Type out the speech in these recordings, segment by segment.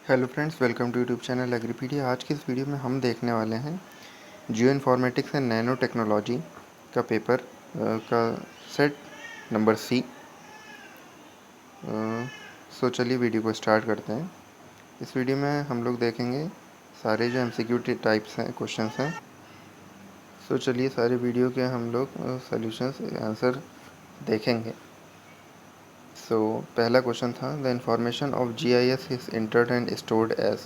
Hello friends, welcome to YouTube channel Agripedia. आज की इस वीडियो में हम देखने वाले हैं geoinformatics and nanotechnology का पेपर का सेट नंबर सी। सो चलिए वीडियो को स्टार्ट करते हैं। इस वीडियो में हम लोग देखेंगे सारे जो एमसीक्यू टाइप्स हैं, क्वेश्चंस हैं। सो चलिए सारे वीडियो के हम लोग सॉल्यूशंस आंसर देखेंगे। सो पहला क्वेश्चन था, the information of GIS is entered and stored as.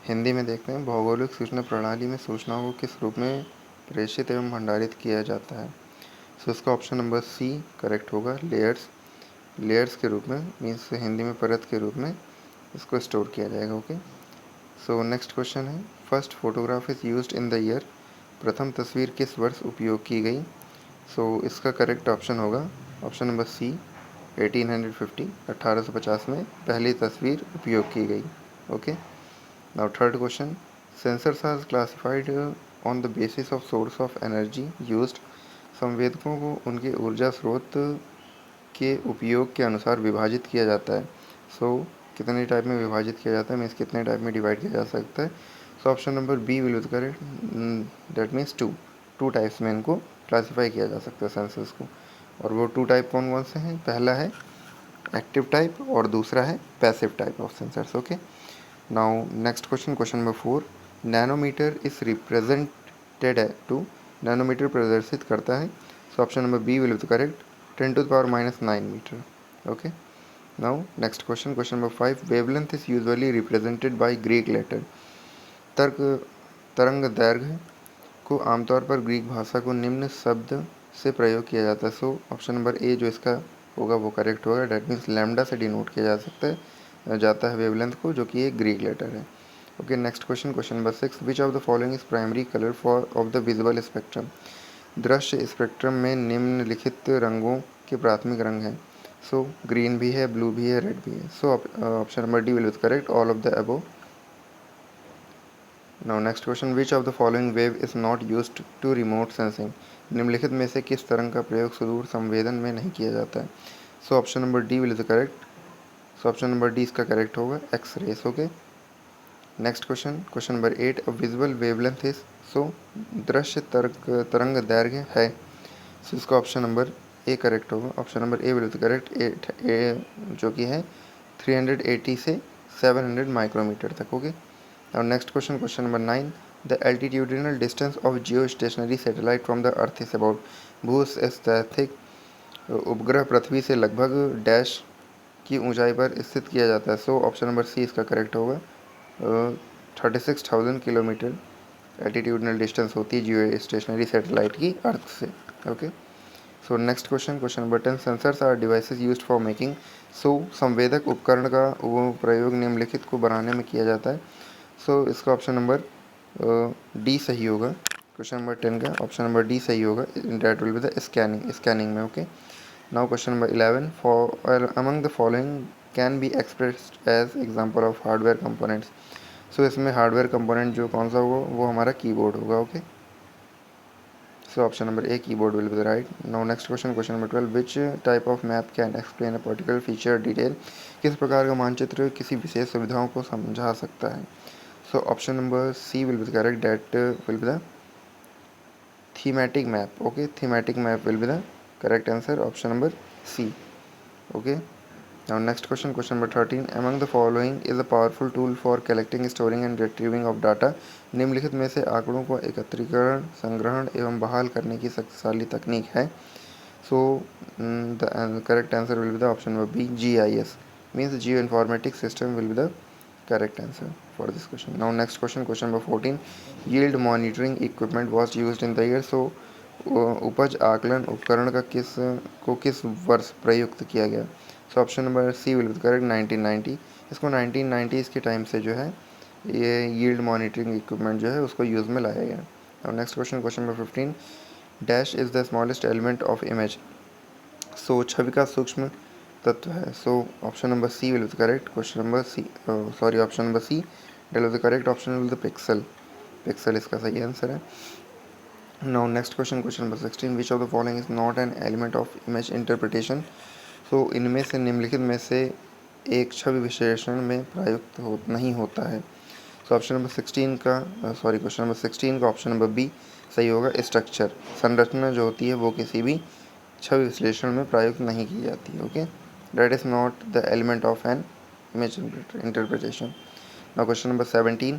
Hindi में देखते हैं, भौगोलिक सूचना प्रणाली में सूचनाओं को किस रूप में प्रेषित एवं भंडारित किया जाता है। सो इसका ऑप्शन नंबर सी करेक्ट होगा, लेयर्स के रूप में, मीन्स हिंदी में परत के रूप में इसको स्टोर किया जाएगा। ओके। सो नेक्स्ट क्वेश्चन है, first photograph is used in the year. प्रथम तस्वीर किस वर्ष उपयोग की गई। सो इसका करेक्ट ऑप्शन होगा ऑप्शन नंबर सी 1850, 1850 में पहली तस्वीर उपयोग की गई। Okay. Now third question, sensors are classified on the basis of source of energy used. संवेदकों को उनके ऊर्जा स्रोत के उपयोग के अनुसार विभाजित किया जाता है। सो कितने टाइप में विभाजित किया जाता है, मीन्स कितने टाइप में डिवाइड किया जा सकता है। So option number B will be correct, that means two types में इनको क्लासीफाई किया जा सकता है सेंसर्स को। और वो टू टाइप कौन कौन से हैं, पहला है एक्टिव टाइप और दूसरा है passive type of sensors. Okay. Now next question, question number 4, nanometre is represented to. Nanometre प्रदर्शित करता है। So option number B will be correct, 10⁻⁹ metre. Okay. Now next question, question number 5, wavelength is usually represented by Greek letter. तरंग दैर्घ्य को आमतौर पर Greek भाषा को निम्न शब्द से प्रयोग किया जाता है। सो ऑप्शन नंबर ए जो इसका होगा वो करेक्ट होगा, डैट मीन्स लैम्डा से डिनोट किया जाता है वेवलेंथ को, जो कि एक ग्रीक लेटर है। Okay. Next question, question number 6, which of the following is primary colour for of the visible spectrum. दृश्य स्पेक्ट्रम में निम्नलिखित रंगों के प्राथमिक रंग हैं। सो ग्रीन भी है, ब्लू भी है, रेड भी है। So option number D will be correct, all of the above. Now next question, which of the following wave is not used to remote sensing. निम्नलिखित में से किस तरंग का प्रयोग सुदूर संवेदन में नहीं किया जाता है। So option number D will is correct. So option number D इसका करेक्ट होगा, X rays. Okay. Next question, question number 8, a visual wavelength is. So दृश्य तरंग दैर्घ्य है। सो इसका ऑप्शन नंबर ए करेक्ट होगा, option number A will be correct, जो कि है 380 से 700 माइक्रोमीटर तक। ओके। और next question, question number 9, the altitudinal distance of geostationary satellite from the earth is about. भूस्थैतिक उपग्रह पृथ्वी से लगभग डैश की ऊंचाई पर स्थित किया जाता है। सो ऑप्शन नंबर सी इसका करेक्ट होगा, 36,000 किलोमीटर एल्टीट्यूडनल डिस्टेंस होती है जियो स्टेशनरी सैटेलाइट की अर्थ से। Okay. So next question, question number 10, sensors are devices used for making. So संवेदक उपकरण का वो प्रयोग निम्नलिखित को बनाने में किया जाता है। सो इसका ऑप्शन नंबर डी सही होगा, क्वेश्चन नंबर 10 का ऑप्शन नंबर डी सही होगा, that will be the scanning में। Okay. Now question number 11, for among the following can be expressed as example of hardware components. So इसमें hardware component जो कौन सा होगा वो हमारा कीबोर्ड होगा। Okay. So option number a keyboard will be the right. Now next question, question number 12, which type of map can explain a particular feature detail. किस प्रकार का मानचित्र किसी विशेष सुविधाओं को समझा सकता है। So option number C will be the correct, that will be the thematic map. Okay, thematic map will be the correct answer, option number C. Okay. Now next question, question number 13, among the following is a powerful tool for collecting, storing and retrieving of data। निम्नलिखित में से आंकड़ों को एकत्रीकरण, संग्रहण एवं बहाल करने की शक्तिशाली तकनीक है। So the correct answer will be the option number B, GIS, means geoinformatic system will be the correct answer for this question. Now next question, question number 14, yield monitoring equipment was used in the year. So उपज आकलन उपकरण का किस वर्ष प्रयुक्त किया गया। So option number C will be correct, 1990। इसको 1990s के टाइम से जो है ये यील्ड मॉनिटरिंग इक्विपमेंट जो है उसको यूज़ में लाया गया। और next question, question number 15, dash is the smallest element of image. So छवि का सूक्ष्म तत्व है। So option number C will be correct, question number C sorry option number C dell of the correct, option will the pixel इसका सही answer है। Now next question, question number 16, which of the following is not an element of image interpretation. So इनमें से निम्नलिखित में से एक छवि विश्लेषण में प्रयुक्त नहीं होता है। सो ऑप्शन नंबर 16 का क्वेश्चन नंबर 16 का ऑप्शन नंबर बी सही होगा। स्ट्रक्चर, संरचना जो होती है वो किसी भी छवि विश्लेषण में प्रयुक्त नहीं की जाती है। Okay, that is not the element of an image interpretation. Now question number 17,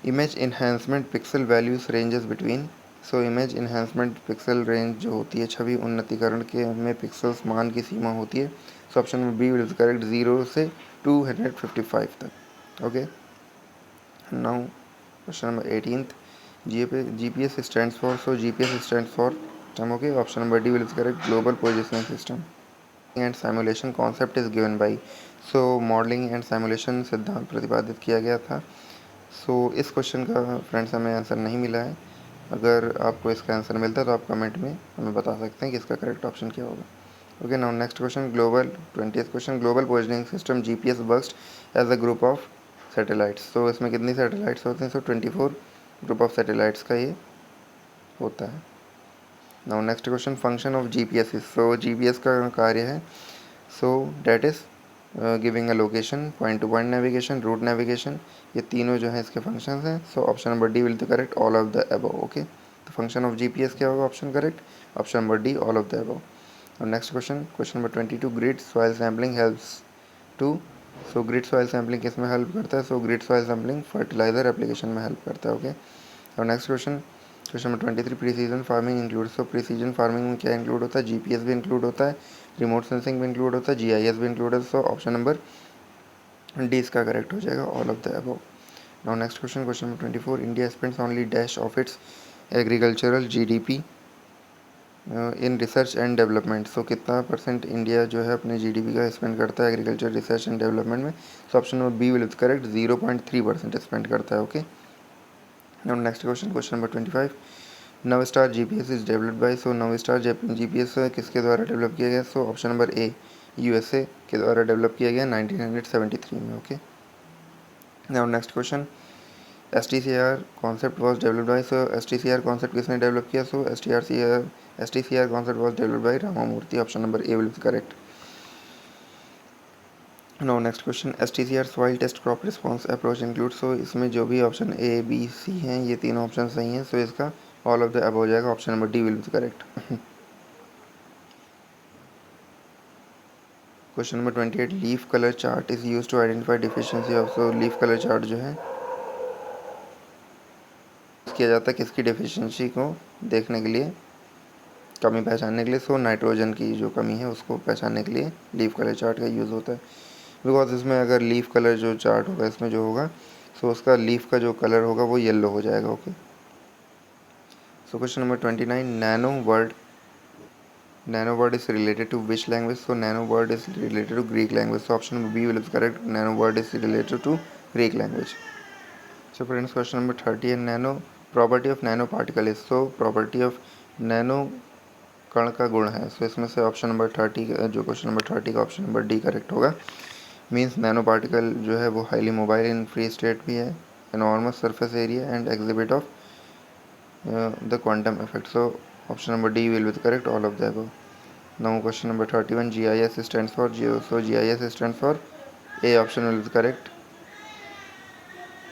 image enhancement pixel values ranges between. So image enhancement pixel range जो होती है छवि उन्नतीकरण के में पिक्सल्स मान की सीमा होती है। So option number B will correct 0 से 255 तक। Okay, now question number 18th, GPS stands for, so GPS stands for okay, option number D will correct, global positioning system and simulation concept is given by। so modelling and simulation सिद्धांत प्रतिपादित किया गया था। सो इस question का friends हमें answer नहीं मिला है। अगर आपको इसका आंसर मिलता है तो आप कमेंट में हमें बता सकते हैं कि इसका करेक्ट ऑप्शन क्या होगा। Okay, now next question, global 20th question, global positioning system GPS works as a group of satellites. तो इसमें कितनी सैटेलाइट्स होते हैं? सो 24 ग्रुप ऑफ सैटेलाइट्स का ये होता है। Now next question, function of GPS is. So GPS का कार्य है so that is giving a location, point to point navigation, route navigation, ये तीनों जो है इसके फंक्शंस हैं। So option number D will the correct, all of the above. Okay, तो फंक्शन ऑफ GPS क्या होगा? Option correct, option number D, all of the above. और next question, question number 22, grid soil sampling helps to. So grid soil sampling किस में help करता है? So grid soil sampling fertiliser application में help करता है। ओके, और next question, question number 23, precision farming include. So precision farming में क्या इंक्लूड होता है? GPS भी इंक्लूड होता है, रिमोट सेंसिंग भी इंक्लूड होता है, GIS भी इंक्लूड है। सो ऑप्शन नंबर डी इसका करेक्ट हो जाएगा, all of the above. Now next question, question number 24, India spends only dash of its agricultural GDP in research and development. So कितना percent India जो है अपने GDP का spend करता है एग्रीकल्चर रिसर्च एंड डेवलपमेंट में? So option number B will correct, 0.3% spend करता है। Okay, now next question, question number 25, Navstar GPS is developed by. So Navstar GPS किसके द्वारा डेवलप किया गया? So option number A, USA के द्वारा develop किया गया 1973 में। Okay, now next question, STCR concept was developed by. So STCR concept किसने डेवलप किया? So STCR concept was developed by Ramamurthy, option number A will correct. Now next question, STCR soil test crop response approach include. So इसमें जो भी option A B C हैं ये तीनों option सही हैं। सो इसका ऑल ऑफ द अब हो जाएगा, option number D will be correct. Question number 28, leaf colour chart is use to identify deficiency of. So leaf colour chart जो है किया जाता है किसकी डिफिशियंसी को देखने के लिए, कमी पहचानने के लिए। सो नाइट्रोजन की जो कमी है उसको पहचानने के लिए लीफ कलर चार्ट का यूज़ होता है। बिकॉज इसमें अगर लीफ कलर जो चार्ट होगा इसमें जो होगा सो उसका लीफ का जो कलर होगा वो येलो हो जाएगा। Okay, so question number 29, nano word is related to which language. So nano word is related to Greek language. So option number B will is correct, nano word is related to Greek language. So friends, question number 30 है, nano property of nano particle is. So property of nano कण का गुण है। सो इसमें से option number 30 जो question number 30 का option number D correct होगा। मीन्स नैनो पार्टिकल जो है वो highly mobile in free state भी है, enormous surface area and exhibit of the quantum effect. So option number D will be correct, all of the above. Now question number 31, GIS stands for Jio. So GIS stands for a, option will be correct.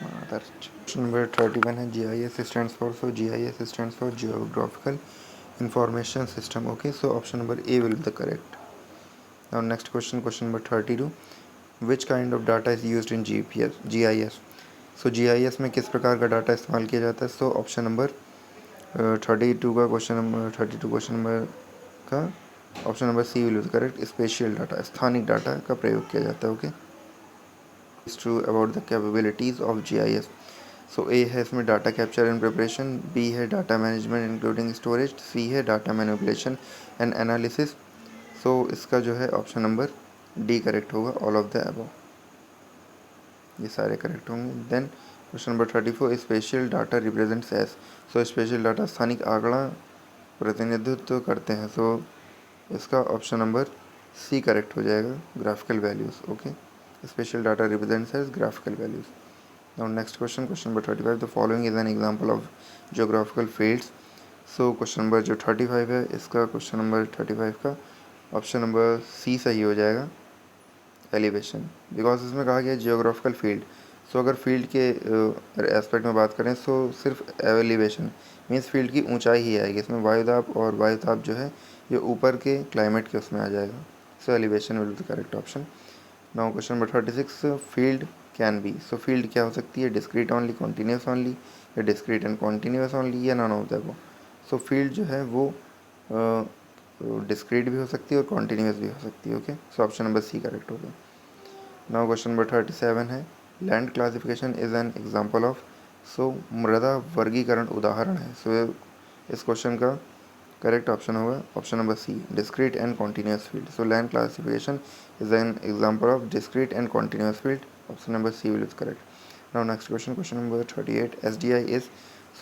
Question number 31 है, GIS stands for. So GIS stands for geographical information system. Okay, so option number A will be the correct. Now next question, question number 32, which kind of data is used in GIS। So GIS में किस प्रकार का data इस्तेमाल किया जाता है? So option number 32 का question number 32 question number का option number C will be correct, spatial data, स्थानिक डाटा का प्रयोग किया जाता है। Okay, is true about the capabilities of GIS। So A है इसमें data capture and preparation, B है data management including storage, C है data manipulation and analysis. So इसका जो है ऑप्शन नंबर डी करेक्ट होगा, ऑल ऑफ द अबव, ये सारे करेक्ट होंगे। Then question number 34, special data represents as. So special data स्थानिक आंकड़ा प्रतिनिधित्व करते हैं। सो इसका ऑप्शन नंबर सी करेक्ट हो जाएगा, graphical values. Okay, special data represents as graphical values. Now next question, question number 35, the following is an example of geographical fields. So question number जो 35 है इसका क्वेश्चन नंबर 35 का option number सी सही हो जाएगा, elevation, because इसमें कहा गया जियोग्राफिकल फील्ड। सो अगर फील्ड के एस्पेक्ट में बात करें तो सिर्फ एलिवेशन मीन्स फील्ड की ऊंचाई ही आएगी इसमें, वायुदाब, और वायुदाब जो है ये ऊपर के क्लाइमेट के उसमें आ जाएगा। So elevation will be the correct option. Now question number 36, field can be. So field क्या हो सकती है, डिस्क्रीट ओनली, कॉन्टीन्यूस ओनली, या डिस्क्रीट एंड कॉन्टीन्यूस ओनली, या none of the above. So field जो है वो डिस्क्रीट भी हो सकती है और कॉन्टीन्यूस भी हो सकती है। Okay, so option number C correct होगा। नाउ क्वेश्चन नंबर 37 है, land classification is an example of. So मृदा वर्गीकरण उदाहरण है। सो इस क्वेश्चन का करेक्ट ऑप्शन होगा option number C, discrete and continuous field. So land classification is an example of discrete and continuous field, option number C will is correct. Now next question, question number 38, S D I is.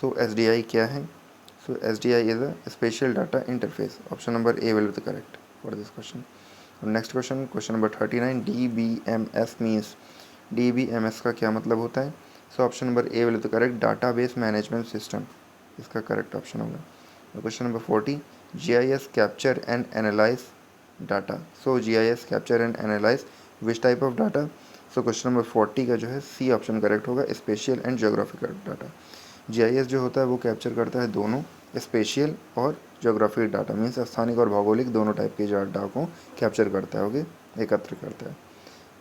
So S D I क्या है, so S D I is a spatial data interface, option number A will be the correct for this question. Next question, question number 39, D B M S means. D B M S का क्या मतलब होता है, so option number A will be the correct, database management system, इसका correct option होगा। Question number 40, G I S capture and analyse data. So G I S capture and analyse which type of data. So question number 40 का जो है C option correct होगा, spatial and geographical data. G I S जो होता है वो capture करता है दोनों, स्पेशियल और ज्योग्राफिक डाटा मीन्स स्थानिक और भौगोलिक दोनों टाइप के डाटा को कैप्चर करता है, ओके, एकत्र करता है।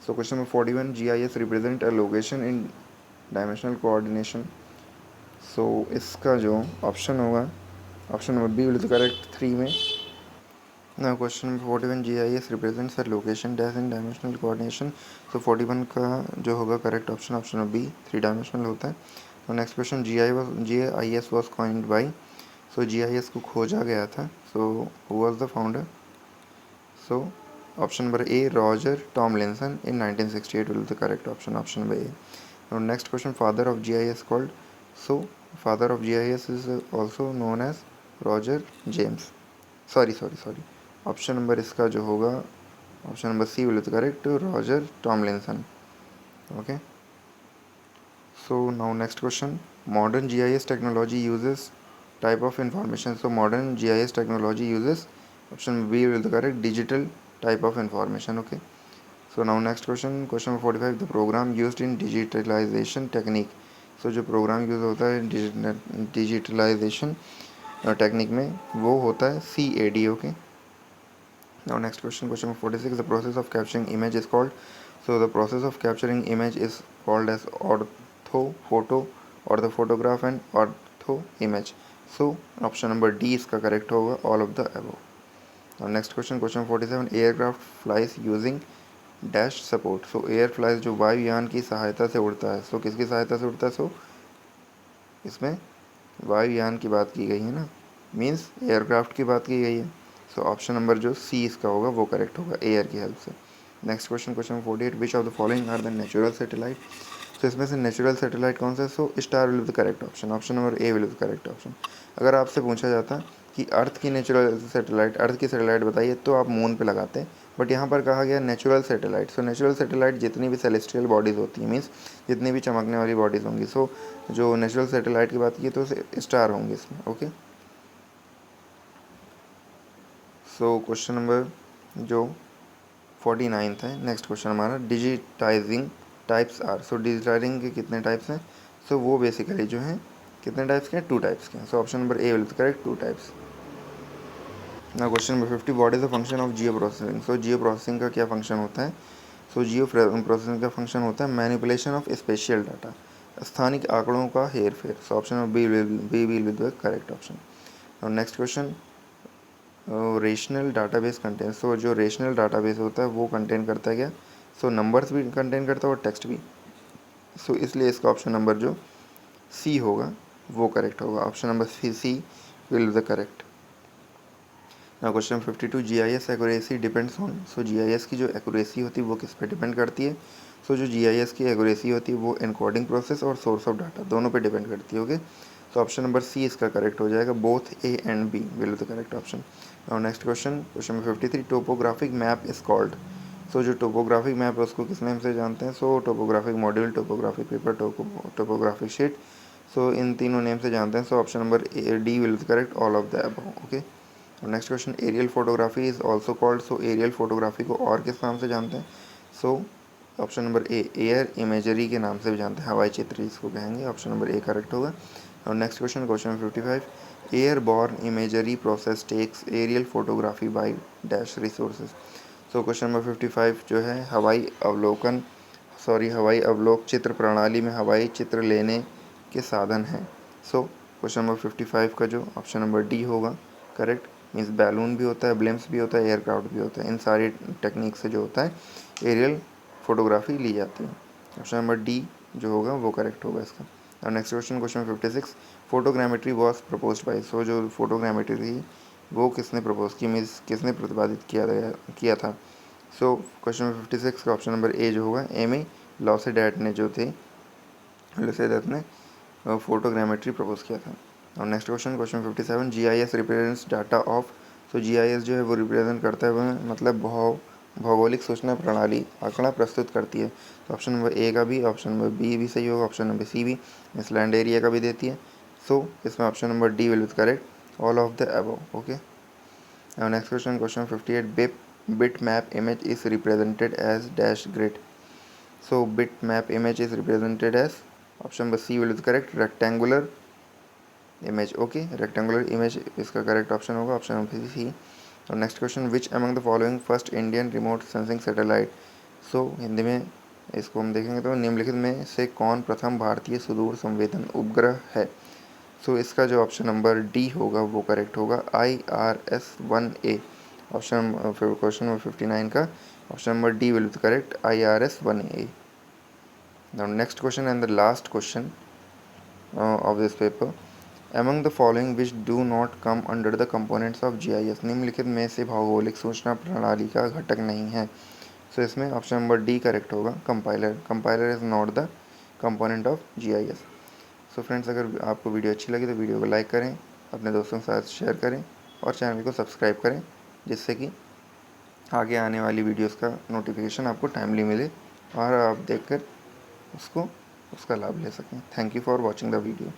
So question number 41, G I S represent a location in dimensional coordination. So इसका जो ऑप्शन होगा option number B will correct 3 में। ना question number 41, G I S represents a location dash in dimensional coordination. So 41 का जो होगा correct option option number B, 3 dimensional होता है। तो next question, G I S was coined by. So G I S को खोजा गया था, so who was the founder. So option number A, Roger Tomlinson in 1968 will the correct option option number A. और next question, father of G I S called. So father of G I S is also known as Roger James, sorry option number इसका जो होगा option number C will the correct, Roger Tomlinson, okay. So now next question, modern G I S technology uses type of information. So modern GIS technology uses option B will the correct, digital type of information, okay. So now next question, question number 45, the program used in digitalization technique. So जो program use होता है digitalization technique में वो होता है CAD, okay. Now next question, question number 46, the process of capturing image is called. So the process of capturing image is called as ortho photo or the photograph and ortho image. So option number D इसका correct होगा, all of the above. और next question, question 47, aircraft flies using dash support. सो air flies जो वायुयान की सहायता से उड़ता है, सो किसकी सहायता से उड़ता है, सो इसमें वायुयान की बात की गई है ना, मीन्स एयरक्राफ्ट की बात की गई है। सो ऑप्शन नंबर जो सी इसका होगा वो करेक्ट होगा, एयर की हेल्प से। Next question, question 48, which of the following are the natural satellite. तो इसमें से नेचुरल सैटेलाइट कौन सा है, so star will the correct option, option number A will the correct option. अगर आपसे पूछा जाता कि अर्थ की नेचुरल सैटेलाइट, अर्थ की सैटेलाइट बताइए, तो आप मून पे लगाते, बट यहाँ पर कहा गया natural satellite. So natural satellite जितनी भी सेलेस्टियल बॉडीज़ होती हैं, मीन्स जितनी भी चमकने वाली बॉडीज़ होंगी, सो जो नेचुरल सैटेलाइट की बात की तो स्टार होंगे इसमें, ओके। सो क्वेश्चन नंबर जो 49 है, नेक्स्ट क्वेश्चन हमारा, digitising types are. So digitising के कितने टाइप्स हैं, सो वो बेसिकली जो हैं कितने टाइप्स के हैं, 2 टाइप्स के हैं। So option number A will be correct, 2 types. ना question number 50, what is the function of geo processing. So geo processing का क्या फंक्शन होता है, सो जियो प्रोसेसिंग का फंक्शन होता है मैनिपुलेशन ऑफ स्पेशियल डाटा, स्थानिक आंकड़ों का हेर फेर। So option number B will be the correct option. और next question, rational database contain. So जो रेशनल डाटाबेस होता है वो कंटेन करता है क्या, सो नंबर्स भी कंटेन करता है और टेक्स्ट भी। सो इसलिए इसका ऑप्शन नंबर जो सी होगा वो करेक्ट होगा, option number C will the correct. ना question 52, G I S accuracy depends on. So G I S की जो एक्यूरेसी होती है वो किस पे डिपेंड करती है, सो जो जी आई एस की एक्यूरेसी होती है वो एनकोडिंग प्रोसेस और सोर्स ऑफ डाटा दोनों पे डिपेंड करती है, ओके। तो ऑप्शन नंबर सी इसका करेक्ट हो जाएगा, both A and B will the correct option. और next question, question number 53, topographic map is called. So जो टोपोग्राफिक मैप है उसको किस नेम से जानते हैं, so topographic module, topographic paper, topographic sheet. So इन तीनों नेम से जानते हैं। So option number D will be correct, all of the above, okay. और next question, aerial photography is also called. So aerial photography को और किस नाम से जानते हैं, so option number A, air imagery के नाम से भी जानते हैं, हवाई चित्र इसको कहेंगे। ऑप्शन नंबर ए करेक्ट होगा। और next question, question 55, airborne imagery process takes aerial photography by dash resources. So question number 55 जो है हवाई अवलोक चित्र प्रणाली में हवाई चित्र लेने के साधन हैं। सो क्वेश्चन नंबर 55 का जो ऑप्शन नंबर डी होगा करेक्ट। मीन्स बैलून भी होता है, ब्लिम्स भी होता है, एयरक्राफ्ट भी होता है, इन सारी टेक्निक से जो होता है एरियल फोटोग्राफी ली जाती है। ऑप्शन नंबर डी जो होगा वो करेक्ट होगा इसका। और next question, question 56, photogrammetry was propose by. So जो फोटोग्रामेट्री थी वो किसने प्रपोज की, मीन्स किसने प्रतिपादित किया था। सो क्वेश्चन नंबर 56 का ऑप्शन नंबर ए जो होगा, एमी लॉसेडैट ने जो थे लॉसेडैट ने फोटोग्रामेट्री प्रपोज किया था। और next question, question 57, GIS represents data of. So GIS जो है वो रिप्रेजेंट करता है, वह मतलब भौगोलिक सूचना प्रणाली आंकड़ा प्रस्तुत करती है। तो ऑप्शन नंबर ए का भी, ऑप्शन नंबर बी भी सही होगा, ऑप्शन नंबर सी भी, इस लैंड एरिया का भी देती है। सो इसमें option number D will be correct, all of the above. Okay. Now next question, question 58, bitmap image is represented as dash grid. So bitmap image is represented as, option number C will be correct, rectangular image. Okay, rectangular image इसका correct option होगा, option number C. और next question, which among the following first Indian remote sensing satellite. So Hindi में इसको हम देखेंगे तो निम्नलिखित में से कौन प्रथम भारतीय सुदूर संवेदन उपग्रह है। सो इसका जो ऑप्शन नंबर डी होगा वो करेक्ट होगा, IRS-1A। ऑप्शन क्वेश्चन नंबर 59 का option number D will be correct, IRS-1A। Now next question and the last question of this paper, among the following which do not come under the components of GIS। निम्नलिखित में से भौगोलिक सूचना प्रणाली का घटक नहीं है। सो इसमें ऑप्शन नंबर डी करेक्ट होगा, compiler is not the component of GIS। So friends, अगर आपको वीडियो अच्छी लगी तो वीडियो को लाइक करें, अपने दोस्तों के साथ शेयर करें और चैनल को सब्सक्राइब करें, जिससे कि आगे आने वाली वीडियोस का नोटिफिकेशन आपको टाइमली मिले और आप देखकर उसका लाभ ले सकें। Thank you for watching the video.